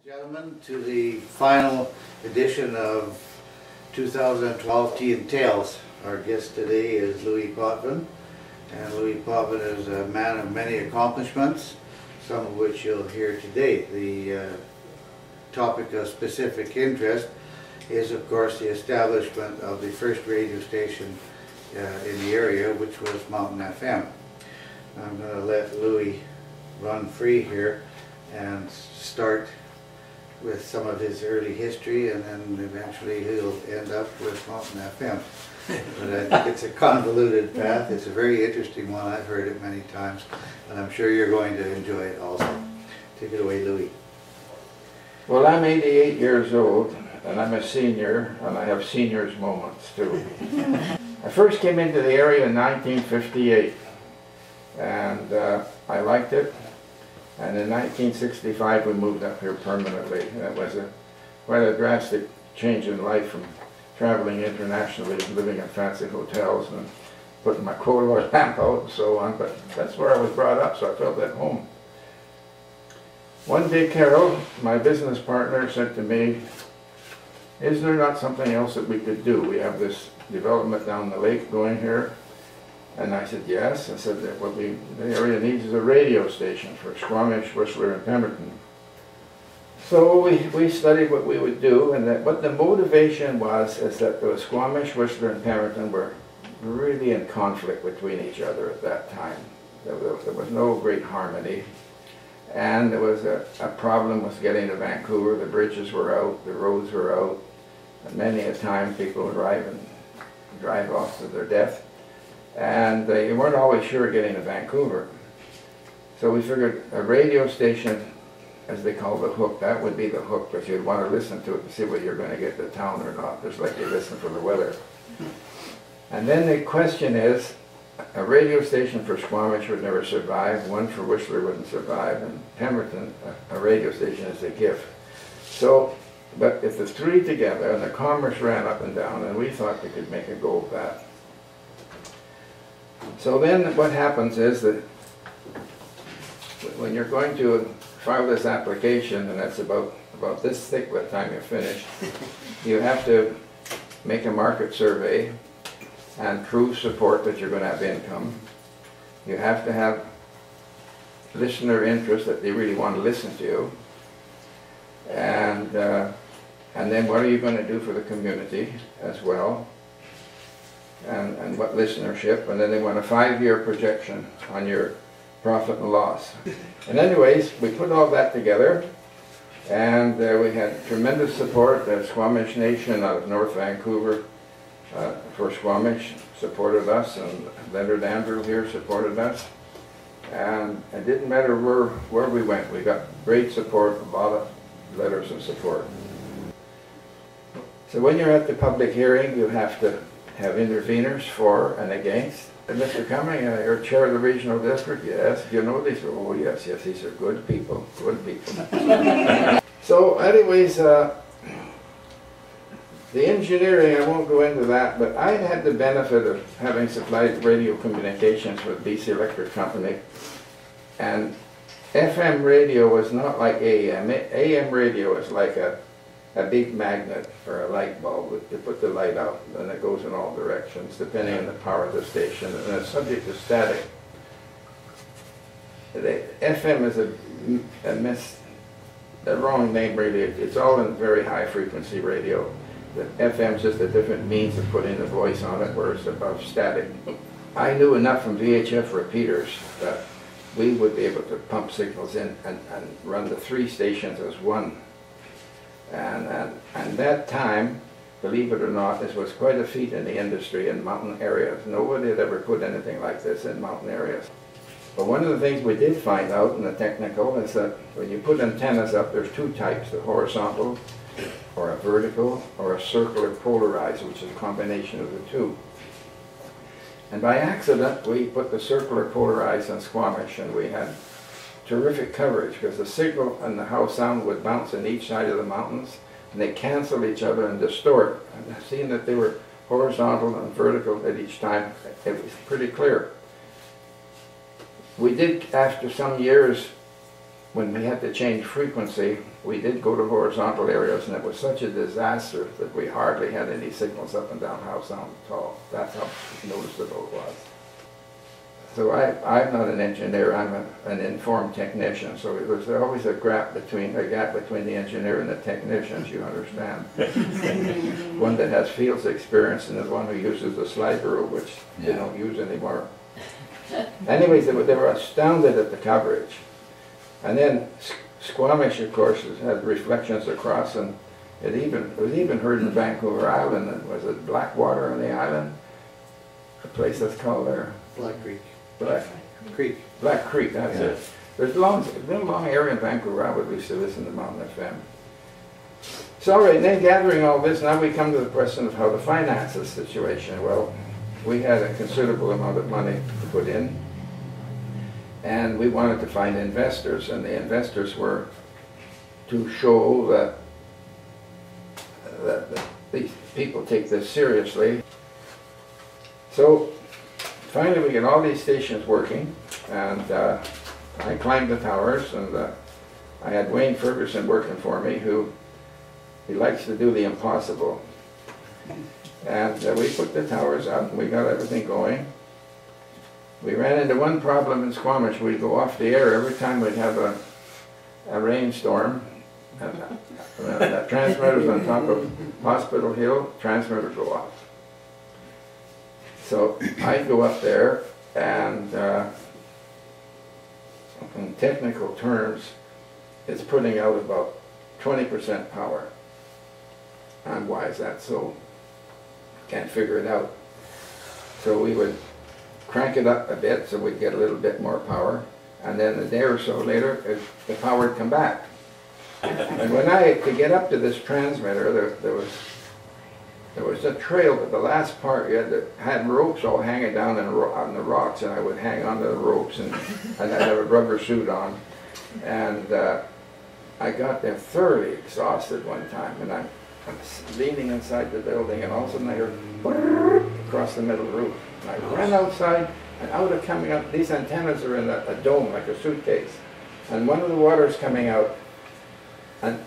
Gentlemen, to the final edition of 2012 Tea and Tales. Our guest today is Louis Potvin, and Louis Potvin is a man of many accomplishments, some of which you'll hear today. The topic of specific interest is, of course, the establishment of the first radio station in the area, which was Mtn FM. I'm going to let Louis run free here and start with some of his early history, and then eventually he'll end up with Mtn FM. But I think it's a convoluted path. It's a very interesting one. I've heard it many times, and I'm sure you're going to enjoy it also. Take it away, Louis. Well, I'm 88 years old, and I'm a senior, and I have senior's moments too. I first came into the area in 1958, and I liked it. And in 1965 we moved up here permanently. That was quite a drastic change in life, from traveling internationally, living in fancy hotels and putting my coal oil lamp out and so on. But that's where I was brought up, so I felt at home. One day Carol, my business partner, said to me, "Is there not something else that we could do? We have this development down the lake going here." And I said, yes. I said that what the area needs is a radio station for Squamish, Whistler, and Pemberton. So we studied what we would do, and that what the motivation was is that the Squamish, Whistler, and Pemberton were really in conflict between each other at that time. There was no great harmony, and there was a problem with getting to Vancouver. The bridges were out, the roads were out, and many a time people would drive off to their death. And you weren't always sure getting to Vancouver. So we figured a radio station, as they call the hook, that would be the hook, but you'd want to listen to it to see whether you're going to get to town or not, just like you listen for the weather. And then the question is, a radio station for Squamish would never survive, one for Whistler wouldn't survive, and Pemberton, a radio station is a gift. So, but if the three together, and the commerce ran up and down, and we thought we could make a go of that. So then what happens is that when you're going to file this application, and that's about this thick by the time you're finished, you have to make a market survey and prove support that you're going to have income. You have to have listener interest, that they really want to listen to you. And then what are you going to do for the community as well? And what listenership, and then they want a 5-year projection on your profit and loss. And anyways, we put all that together, and we had tremendous support. The Squamish Nation out of North Vancouver for Squamish supported us, and Leonard Andrew here supported us. And it didn't matter where we went. We got great support, a lot of letters of support. So when you're at the public hearing, you have to have interveners for and against. And Mr. Cumming, you're chair of the regional district? Yes. Do you know these? Oh yes, these are good people, good people. So anyways, the engineering, I won't go into that, but I had the benefit of having supplied radio communications with BC Electric Company, and FM radio was not like AM. AM radio is like a big magnet or a light bulb. You put the light out and it goes in all directions depending on the power of the station, and it's subject to static. The FM is a wrong name really. It's all in very high frequency radio. The FM is just a different means of putting the voice on it, where it's above static. I knew enough from VHF repeaters that we would be able to pump signals in and run the 3 stations as one. And that time, believe it or not, this was quite a feat in the industry in mountain areas. Nobody had ever put anything like this in mountain areas. But one of the things we did find out in the technical is that when you put antennas up, there's 2 types, the horizontal or a vertical or a circular polarized, which is a combination of the 2. And by accident, we put the circular polarized on Squamish, and we had terrific coverage, because the signal and how sound would bounce on each side of the mountains, and they cancel each other and distort. And seeing that they were horizontal and vertical at each time, it was pretty clear. We did, after some years, when we had to change frequency, we did go to horizontal areas, and it was such a disaster that we hardly had any signals up and down house sound at all. That's how noticeable it was. So I'm not an engineer, I'm an informed technician, so there's always a gap between the engineer and the technicians, you understand. One that has fields experience and the one who uses the slide rule, which they don't use anymore. Anyways, they were astounded at the coverage. And then Squamish, of course, had reflections across, and it was even heard in Vancouver Island. And was it Blackwater on the island? A place that's called there? Black Creek. Black Creek, that's it. There's a long area in Vancouver Island we used to listen to Mtn FM. So all right, then gathering all this, now we come to the question of how to finance this situation. Well, we had a considerable amount of money to put in, and we wanted to find investors, and the investors were to show that these people take this seriously. So finally we get all these stations working, and I climbed the towers, and I had Wayne Ferguson working for me, who he likes to do the impossible. And we put the towers up, and we got everything going. We ran into one problem in Squamish. We'd go off the air every time we'd have a rainstorm. And the transmitter's on top of Hospital Hill, transmitter go off. So I'd go up there, and in technical terms, it's putting out about 20% power. And why is that so? Can't figure it out. So we would crank it up a bit so we'd get a little bit more power, and then a day or so later the power would come back. And when to get up to this transmitter, there was a trail, but the last part you had ropes all hanging down on the rocks, and I would hang onto the ropes, and I'd have a rubber suit on. And I got there thoroughly exhausted one time, and I'm leaning inside the building, and all of a sudden I heard across the middle roof. And I ran outside, and out of coming up, these antennas are in a dome like a suitcase, and one of the water's coming out, and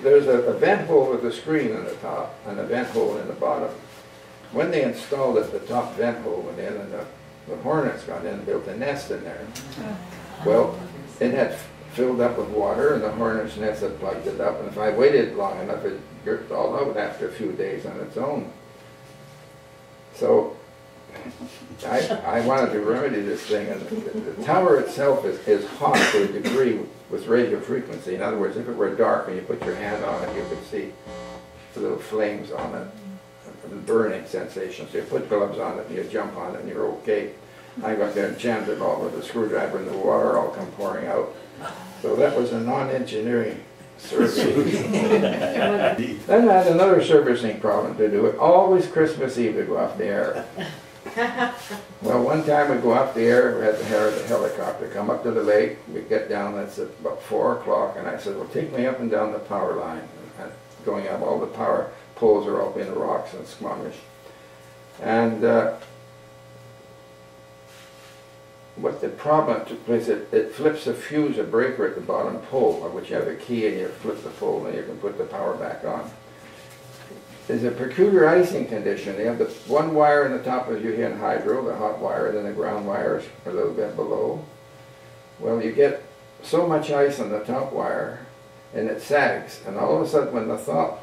there's a vent hole with a screen in the top and a vent hole in the bottom. When they installed it, the top vent hole went in, and the hornets got in and built a nest in there. Well, it had filled up with water, and the hornet's nest had plugged it up, and if I waited long enough, it jerked all out after a few days on its own. So I wanted to remedy this thing, and the tower itself is hot to a degree with radio frequency. In other words, if it were dark and you put your hand on it, you could see the little flames on it, the burning sensation. So you put gloves on it and you jump on it and you're okay. I got there and jammed it all with a screwdriver, and the water all come pouring out. So that was a non-engineering service. Then I had another servicing problem to do. Always Christmas Eve to go off the air. Well, one time we go off the air, we had to have the helicopter come up to the lake. We get down, that's at about 4 o'clock, and I said, well, take me up and down the power line. And going up, all the power poles are up in the rocks and Squamish. And what the problem took place, it flips a fuse, a breaker at the bottom pole, of which you have a key and you flip the pole and you can put the power back on. There's a peculiar icing condition. They have the one wire in the top of you in hydro, the hot wire, and then the ground wires a little bit below. Well, you get so much ice on the top wire and it sags, and all of a sudden when the thaw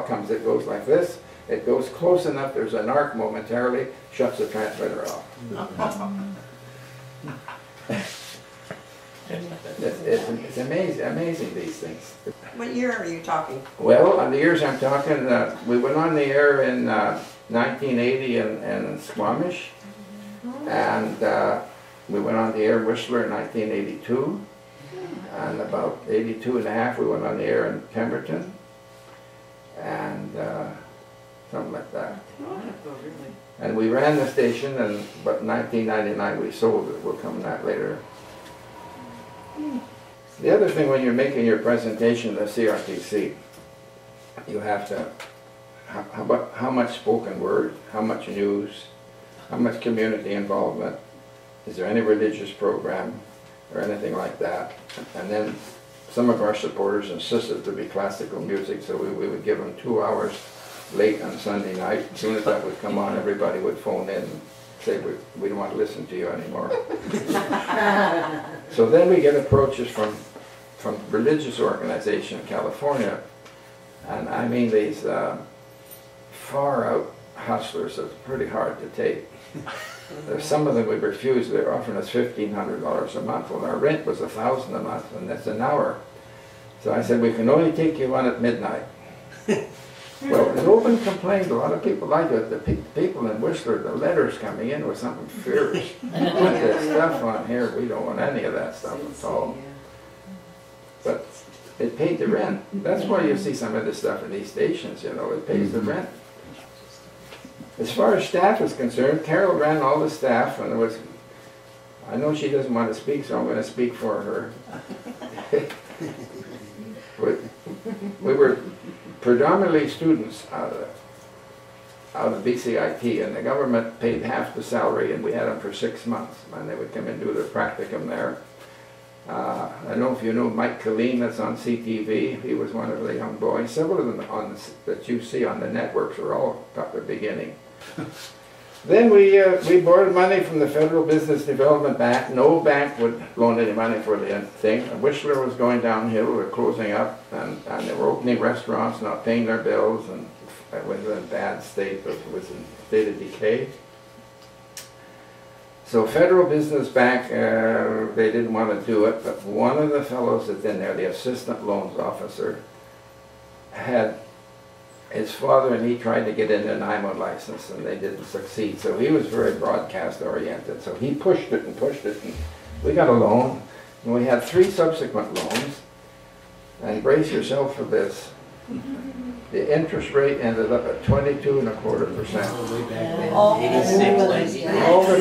comes, it goes like this. It goes close enough, there's an arc momentarily, shuts the transmitter off. It's amazing these things. What year are you talking? Well, on the years I'm talking, we went on the air in 1980 in Squamish, and we went on the air in Whistler in 1982, and about 82 and a half we went on the air in Pemberton, and something like that. And we ran the station, and but in 1999 we sold it. We'll come to that later. The other thing when you're making your presentation to CRTC, you have to, how much spoken word, how much news, how much community involvement, is there any religious program or anything like that, and then some of our supporters insisted to be classical music, so we would give them 2 hours late on Sunday night. As soon as that would come on, everybody would phone in and say, we don't want to listen to you anymore. So then we get approaches from religious organization in California, and I mean these far out hustlers that's pretty hard to take. There's some of them we refused. They're offering us $1,500 a month. Well, our rent was $1,000 a month, and that's an hour. So I said, we can only take you on at midnight. Well, an open complaint, a lot of people like it. The people in Whistler, the letters coming in with something fierce. Put this stuff on here, we don't want any of that stuff at all. But it paid the rent. That's why you see some of this stuff in these stations, you know, it pays the rent. As far as staff is concerned, Carol ran all the staff, and there was, I know she doesn't want to speak, so I'm going to speak for her. We were predominantly students out of BCIT, and the government paid half the salary, and we had them for 6 months, and they would come and do their practicum there. I don't know if you know Mike Killeen, that's on CTV. He was one of the young boys. Several of them that you see on the networks are all got their beginning. Then we borrowed money from the Federal Business Development Bank. No bank would loan any money for the thing. Whistler was going downhill. We were closing up, and they were opening restaurants, not paying their bills, and it was in a bad state. It was in a state of decay. So Federal Business Bank, they didn't want to do it, but one of the fellows that's in there, the assistant loans officer, had his father and he tried to get in an IMO license, and they didn't succeed. So he was very broadcast oriented. So he pushed it, and we got a loan, and we had 3 subsequent loans. And brace yourself for this. The interest rate ended up at 22.25%. All the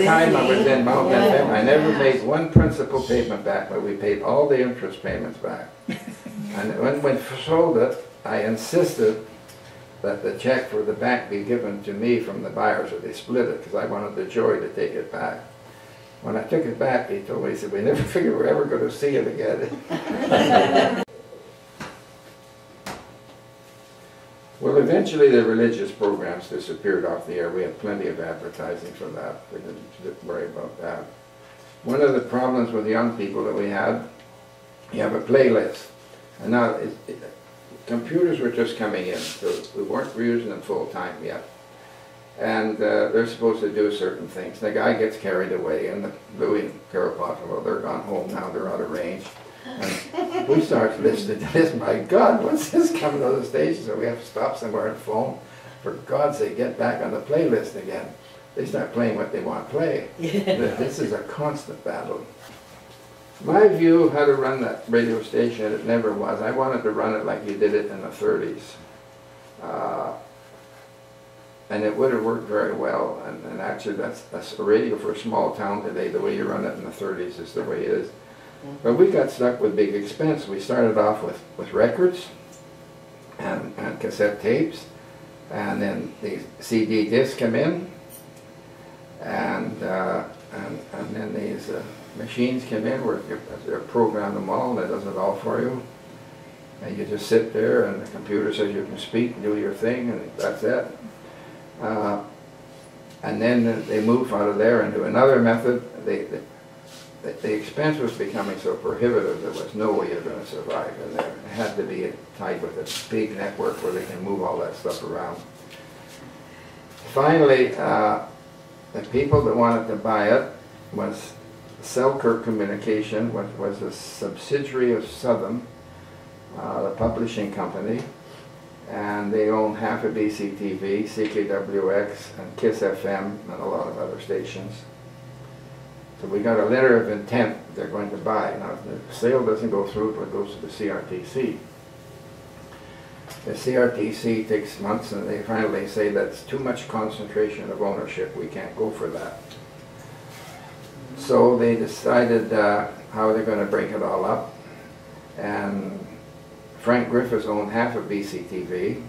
time I was in Mtn FM, I never made one principal payment back, but we paid all the interest payments back. And when we sold it, I insisted that the check for the bank be given to me from the buyers, or they split it, because I wanted the joy to take it back. When I took it back, he told me, he said, we never figured we're ever going to see it again. Well, eventually the religious programs disappeared off the air. We had plenty of advertising for that. We didn't worry about that. One of the problems with young people that we had, you have a playlist. And now, computers were just coming in, so we weren't using them full time yet. And they're supposed to do certain things. The guy gets carried away, and Louis and Carol Potvin, well, they're gone home now, they're out of range. And we start listening to this, my God, what's this coming on the station? So we have to stop somewhere and phone. For God's sake, get back on the playlist again. They start playing what they want to play. This is a constant battle. My view of how to run that radio station, it never was. I wanted to run it like you did it in the 30s. And it would have worked very well. And actually, that's a radio for a small town today. The way you run it in the 30s is the way it is. But we got stuck with big expense. We started off with records and cassette tapes, and then the CD discs come in, and then these machines come in where they program them all, and it does it all for you. And you just sit there, and the computer says you can speak and do your thing, and that's it. And then they move out of there into another method. The expense was becoming so prohibitive there was no way you're going to survive in there. It had to be tied with a big network where they can move all that stuff around. Finally, the people that wanted to buy it was Selkirk Communication, which was a subsidiary of Southern, the publishing company, and they own half of BCTV, CKWX, and KISS FM, and a lot of other stations. So we got a letter of intent they're going to buy. Now, the sale doesn't go through, but it goes to the CRTC. The CRTC takes months, and they finally say that's too much concentration of ownership. We can't go for that. So they decided how they're going to break it all up. And Frank Griffiths owned half of BCTV,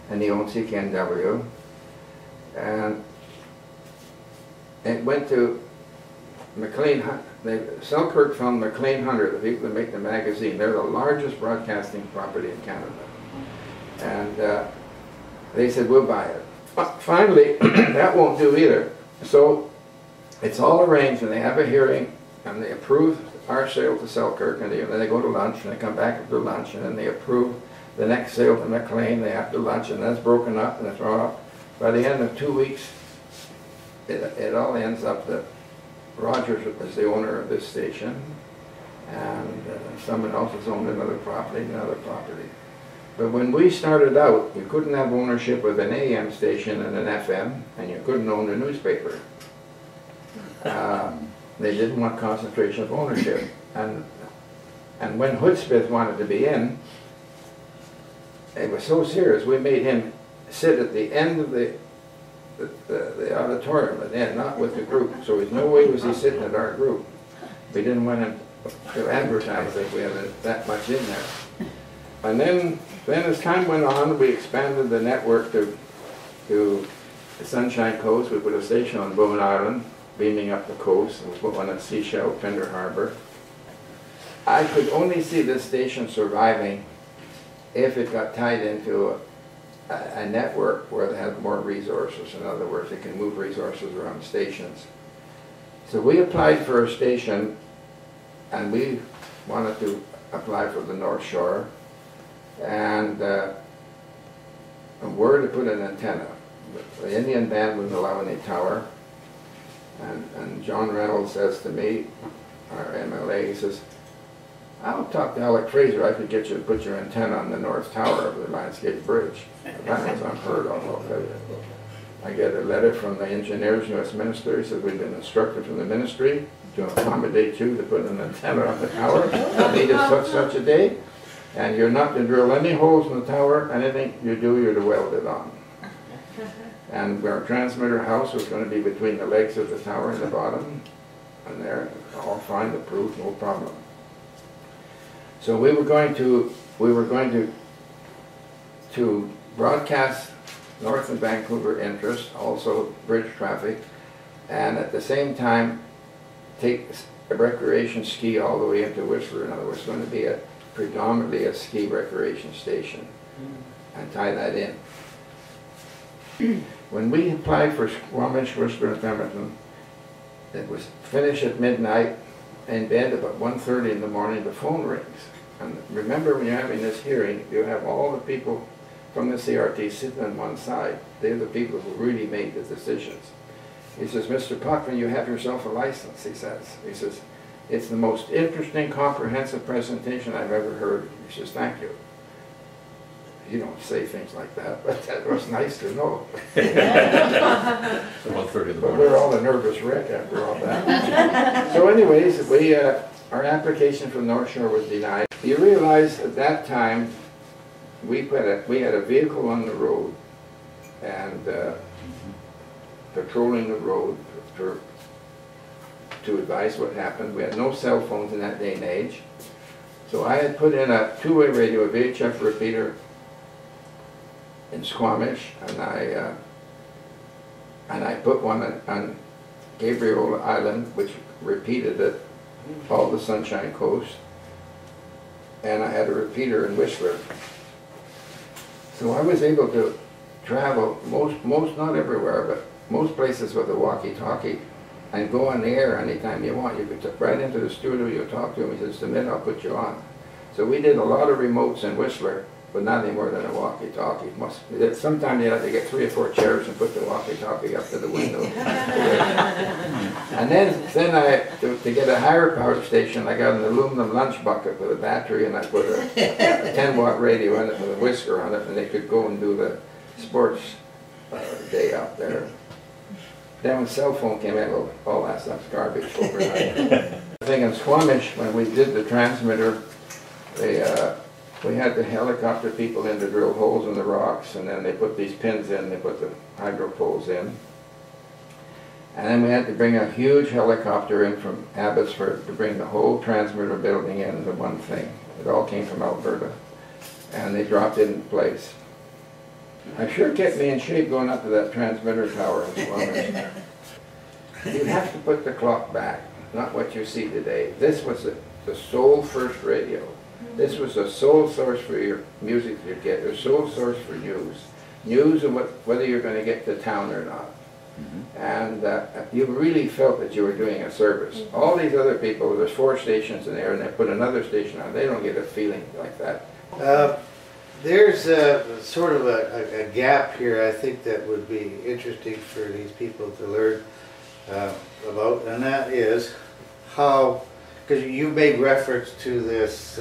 and he owned CKNW. And it went to Selkirk found McLean Hunter, the people that make the magazine. They're the largest broadcasting property in Canada. And they said, we'll buy it. But finally, that won't do either. So it's all arranged, and they have a hearing, and they approve our sale to Selkirk, and then they go to lunch, and they come back after lunch, and then they approve the next sale to McLean. They have to lunch, and that's broken up, and it's thrown up. By the end of 2 weeks, it all ends up that Rogers was the owner of this station, and someone else has owned another property. But when we started out, you couldn't have ownership of an AM station and an FM, and you couldn't own a newspaper. They didn't want concentration of ownership. And when Hudspeth wanted to be in, it was so serious, we made him sit at the end of the auditorium, at the end, not with the group. So there's no way was he sitting at our group. We didn't want him to advertise that we had that much in there. And then as time went on, we expanded the network to the Sunshine Coast. We put a station on Bowen Island, beaming up the coast, and we put one at Seashell, Pender Harbor. I could only see this station surviving if it got tied into a network where they had more resources. In other words, it can move resources around stations. So we applied for a station, and we wanted to apply for the North Shore, and where to put an antenna. The Indian band wouldn't allow any tower, and John Reynolds says to me, our MLA, he says, I'll talk to Alec Fraser, I could get you to put your antenna on the North Tower of the Landscape Bridge. That was unheard of. I get a letter from the engineers, U.S. minister. He says, we've been instructed from the ministry to accommodate you to put an antenna on the tower. Needed such a day. And you're not to drill any holes in the tower. Anything you do, you're to weld it on. And our transmitter house was going to be between the legs of the tower and the bottom. And they're all fine, approved, no problem. So we were going to broadcast north of Vancouver interest, also bridge traffic, and at the same time take a recreation ski all the way into Whistler. In other words, it's going to be predominantly a ski recreation station, and tie that in. When we applied for Squamish, Whistler, and Pemberton, it was finished at midnight. In bed about 1:30 in the morning, the phone rings. And remember, when you're having this hearing, you have all the people from the CRT sitting on one side. They're the people who really made the decisions. He says, Mr. Potvin, you have yourself a license, he says. He says, it's the most interesting, comprehensive presentation I've ever heard. He says, thank you. You don't say things like that, but that was nice to know. At 1:30 in the morning. But we're all a nervous wreck after all that. So anyways, our application for North Shore was denied. You realize at that time, we had a vehicle on the road and patrolling the road to advise what happened. We had no cell phones in that day and age. So I had put in a two-way radio, a VHF repeater in Squamish, and I put one on Gabriel Island, which repeated it all the Sunshine Coast, and I had a repeater in Whistler. So I was able to travel most not everywhere, but most places with a walkie-talkie, and go on the air anytime you want. You could right into the studio, you talk to him, he says, the minute I'll put you on. So we did a lot of remotes in Whistler, but not any more than a walkie-talkie. Sometimes you had to get 3 or 4 chairs and put the walkie-talkie up to the window. And then to get a higher powered station, I got an aluminum lunch bucket with a battery, and I put a 10-watt radio in it with a whisker on it, and they could go and do the sports day out there. Then when cell phone came in, well, all that stuff's garbage overnight. I think in Squamish, when we did the transmitter, we had the helicopter people in to drill holes in the rocks, and then they put these pins in, they put the hydro poles in. And then we had to bring a huge helicopter in from Abbotsford to bring the whole transmitter building into one thing. It all came from Alberta. And they dropped it in place. I sure kept me in shape going up to that transmitter tower in Squamish. You have to put the clock back. not what you see today. This was the sole first radio. This was the sole source for your music you get, the sole source for news. News of whether you're going to get to town or not. And you really felt that you were doing a service. All these other people, there's 4 stations in there, and they put another station on. They don't get a feeling like that. There's a sort of a gap here, I think, that would be interesting for these people to learn about, and that is how, because you made reference to this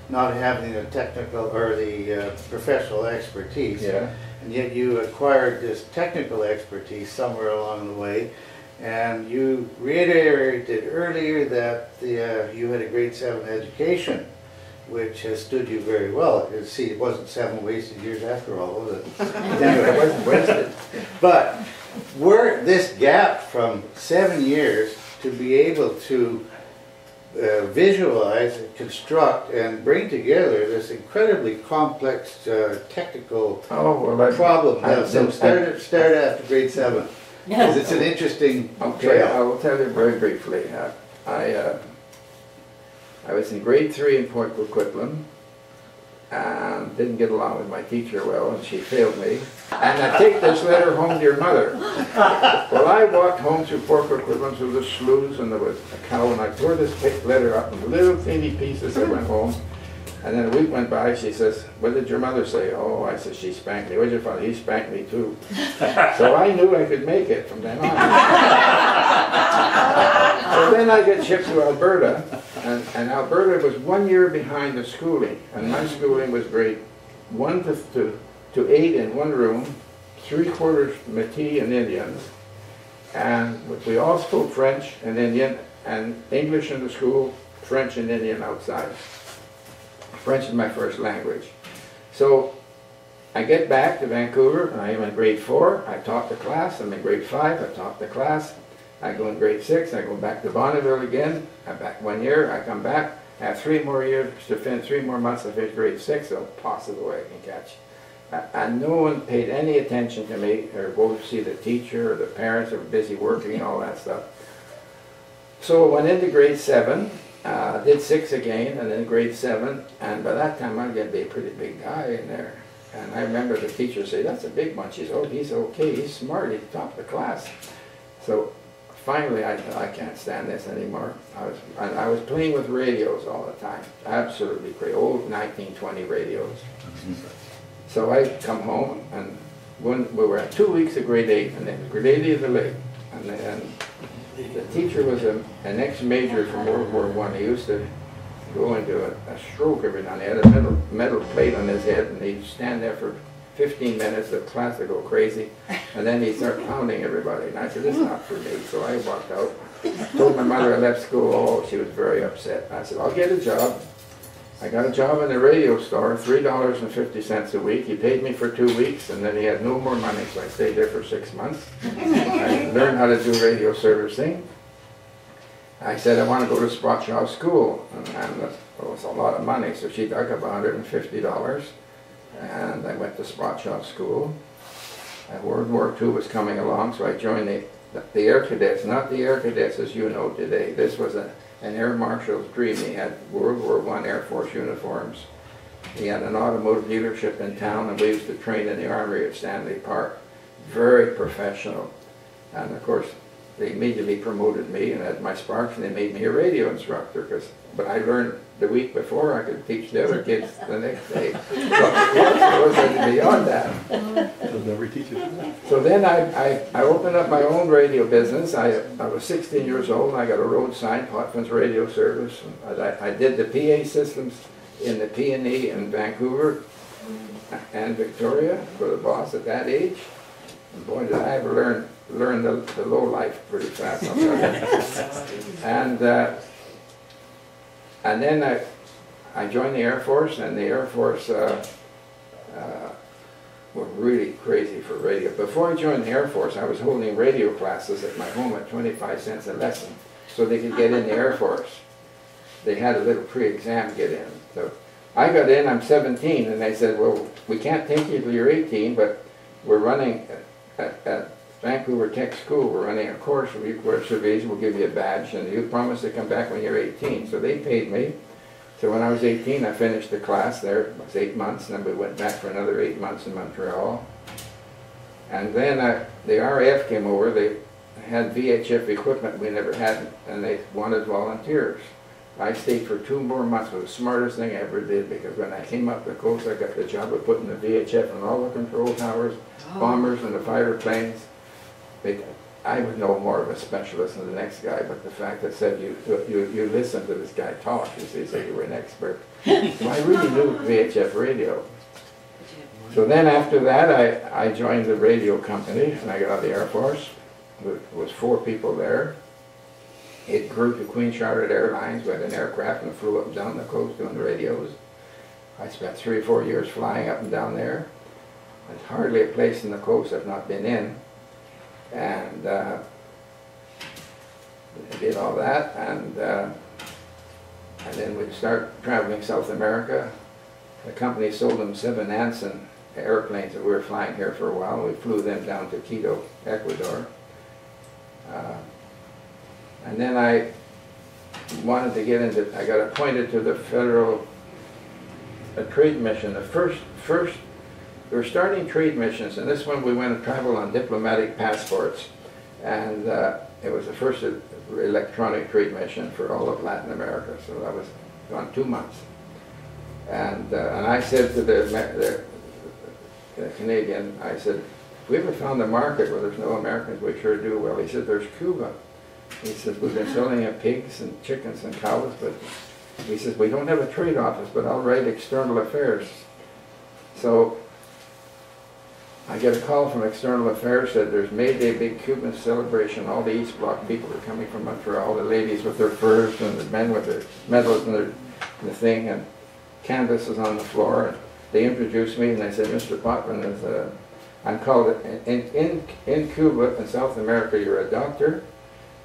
not having the technical or the professional expertise. Yeah. And yet you acquired this technical expertise somewhere along the way, and you reiterated earlier that you had a grade 7 education, which has stood you very well. See, it wasn't 7 wasted years after all, was it? Anyway, it wasn't wasted. But where this gap from 7 years to be able to visualize, construct, and bring together this incredibly complex technical problem. So start after grade 7, because it's an interesting trail. I will tell you very briefly. I was in grade 3 in Port Coquitlam, and didn't get along with my teacher well, and she failed me. And I take this letter home to your mother. Well, I walked home through Port Coquitlam through the sloughs, and there was a cow, and I tore this letter up in little teeny pieces. I went home, and then a week went by. She says, "What did your mother say?" "Oh," I said, "she spanked me." "What did your father?" "He spanked me too." So I knew I could make it from then on. So then I get shipped to Alberta, and Alberta was 1 year behind the schooling, and my schooling was grade 1 to 8 in one room, 3/4 Métis and Indians, and we all spoke French and Indian, and English in the school, French and Indian outside. French is my first language. So I get back to Vancouver, and I am in grade 4, I taught the class. I'm in grade 5, I taught the class. I go in grade 6, I go back to Bonneville again. I'm back 1 year, I come back. I have 3 more years to finish, 3 more months to finish grade 6, so possible way I can catch. And no one paid any attention to me, or go to see the teacher, or the parents are busy working and all that stuff. So I went into grade 7, did 6 again, and then grade 7, and by that time I'm going to be a pretty big guy in there. And I remember the teacher say, "That's a big one." She said, "Oh, he's okay, he's smart, he's top of the class." So finally I thought, I can't stand this anymore. I was playing with radios all the time, absolutely crazy, old 1920 radios. So I come home, and we were at 2 weeks of grade 8, and then grade 8 of the lake. And the teacher was an ex-major from World War I. He used to go into a stroke every now and then. He had a metal plate on his head, and he'd stand there for 15 minutes, the class would go crazy, and then he'd start pounding everybody. And I said, "This is not for me." So I walked out, told my mother I left school. Oh, she was very upset. I said, "I'll get a job." I got a job in the radio store, $3.50 a week. He paid me for 2 weeks, and then he had no more money, so I stayed there for 6 months. I learned how to do radio servicing. I said, "I want to go to Sprachaw School," and it was a lot of money, so she dug up $150, and I went to Sprachaw School. World War II was coming along, so I joined the Air Cadets, not the Air Cadets as you know today. This was an Air Marshal's dream. He had World War I Air Force uniforms. He had an automotive dealership in town, and we used to train in the Armory at Stanley Park. Very professional. And of course, they immediately promoted me and had my sparks, and they made me a radio instructor. But I learned the week before, I could teach the other kids the next day. But it was beyond that. They'll never teach you. So then I opened up my own radio business. I was 16 years old, and I got a road sign, Potvin's Radio Service. I did the PA systems in the P&E in Vancouver and Victoria for the boss at that age. And boy, did I ever learn the low life pretty fast. I'll tell you. And then I joined the Air Force, and the Air Force were really crazy for radio. Before I joined the Air Force, I was holding radio classes at my home at 25 cents a lesson, so they could get in the Air Force. They had a little pre-exam get in. So I got in, I'm 17, and they said, "Well, we can't take you till you're 18, but we're running Vancouver Tech School were running a course where you wear surveys, we'll give you a badge, and you promise to come back when you're 18. So they paid me. So when I was 18, I finished the class there. It was 8 months, and then we went back for another 8 months in Montreal. And then the RAF came over. They had VHF equipment we never had, and they wanted volunteers. I stayed for 2 more months. It was the smartest thing I ever did, because when I came up the coast, I got the job of putting the VHF on all the control towers, bombers, and the fighter planes. I was no more of a specialist than the next guy, but the fact that said you listen to this guy talk, you see, so you were an expert. So I really knew VHF radio. So then after that, I joined the radio company, and I got out of the Air Force. There was 4 people there. It grew to Queen Charlotte Airlines. We had an aircraft and flew up and down the coast doing the radios. I spent 3 or 4 years flying up and down there. There's hardly a place in the coast I've not been in. And I did all that, and then we'd start traveling South America. The company sold them 7 Anson airplanes that we were flying here for a while. We flew them down to Quito, Ecuador. And then I wanted to get into, I got appointed to the Federal Trade Mission. The first, we were starting trade missions, and this one we went and traveled on diplomatic passports. And it was the first electronic trade mission for all of Latin America, so that was on 2 months. And I said to the Canadian, I said, if we ever found a market where there's no Americans, we sure do well. He said, there's Cuba. He says, we've been selling pigs and chickens and cows, but he says, we don't have a trade office, but I'll write external affairs. So I get a call from external affairs, said there's May Day big Cuban celebration. All the East Bloc people are coming from Montreal, the ladies with their furs and the men with their medals and the thing, and canvas is on the floor. And they introduced me, and they said, Mr. Potvin is I'm called, in Cuba and South America, you're a doctor,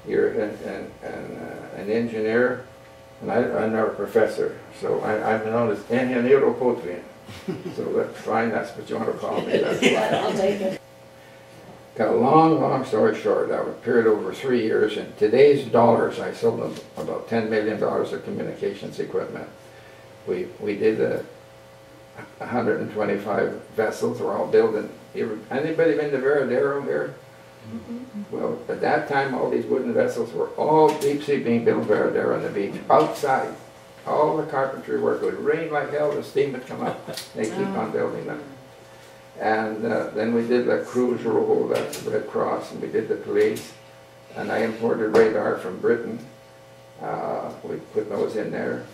you're an engineer, and I'm now a professor. So I'm known as Louis Potvin. So that's fine, that's what you want to call me. That's I'll take it. Got a long story short, that was a period over 3 years. In today's dollars, I sold them about $10 million of communications equipment. We did 125 vessels. We're all building. Anybody been to Veradero here? Well, at that time, all these wooden vessels were all deep sea being built Veradero on the beach, outside. All the carpentry work. It would rain like hell, the steam would come up. They keep on building them. And then we did the cruise role, that's the Red Cross, and we did the police. And I imported radar from Britain. We put those in there.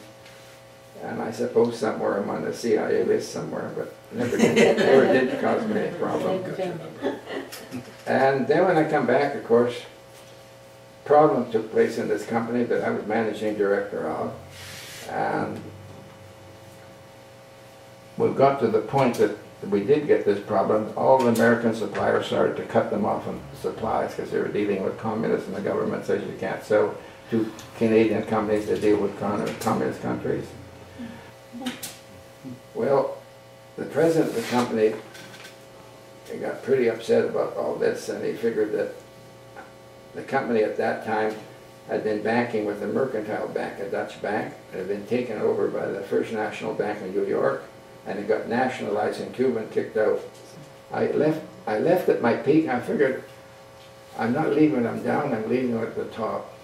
And I suppose somewhere I'm on the CIA list somewhere, but never did cause me any problem. And then when I come back, of course, problem took place in this company that I was managing director of. And we got to the point that we did get this problem. All the American suppliers started to cut them off on supplies because they were dealing with communists, and the government says you can't sell to Canadian companies that deal with communist countries. Well, the president of the company got pretty upset about all this, and he figured that the company at that time had been banking with the Mercantile Bank, a Dutch bank. It had been taken over by the First National Bank in New York, and it got nationalized in Cuba and kicked out. I left at my peak. I figured, I'm not leaving them down, I'm leaving them at the top.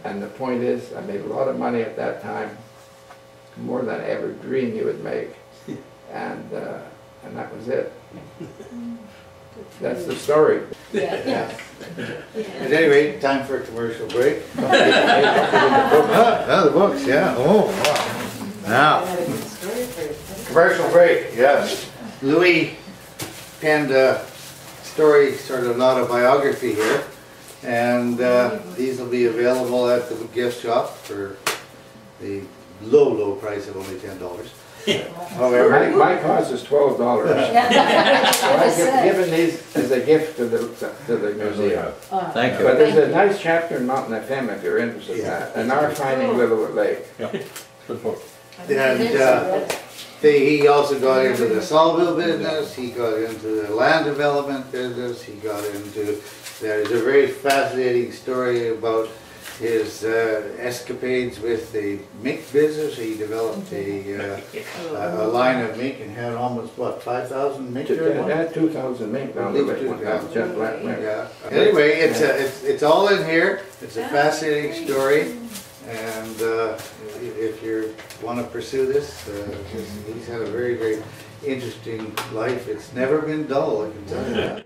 And the point is, I made a lot of money at that time, more than I ever dreamed you would make. And that was it. That's the story. Yeah. At any rate, time for a commercial break. Oh, the books, yeah. Oh, wow. Now, commercial break, yes. Louis penned a story, sort of an autobiography here, and these will be available at the gift shop for the low price of only $10. However, my cost is $12. So I've given these as a gift to the museum. Thank you. But there's a nice chapter in Mtn FM if you're interested in that. And our finding Little Lake. Yeah, good book. and He also got into the sawmill business, he got into the land development business, he got into, there's a very fascinating story about his escapades with the mink business. He developed a line of mink and had almost, what, 5,000 mink? Had 2,000 mink down the lake, jet black mink. Yeah. Anyway, it's all in here. It's a fascinating story, and if you want to pursue this, he's had a very, very interesting life. It's never been dull, I can tell you that.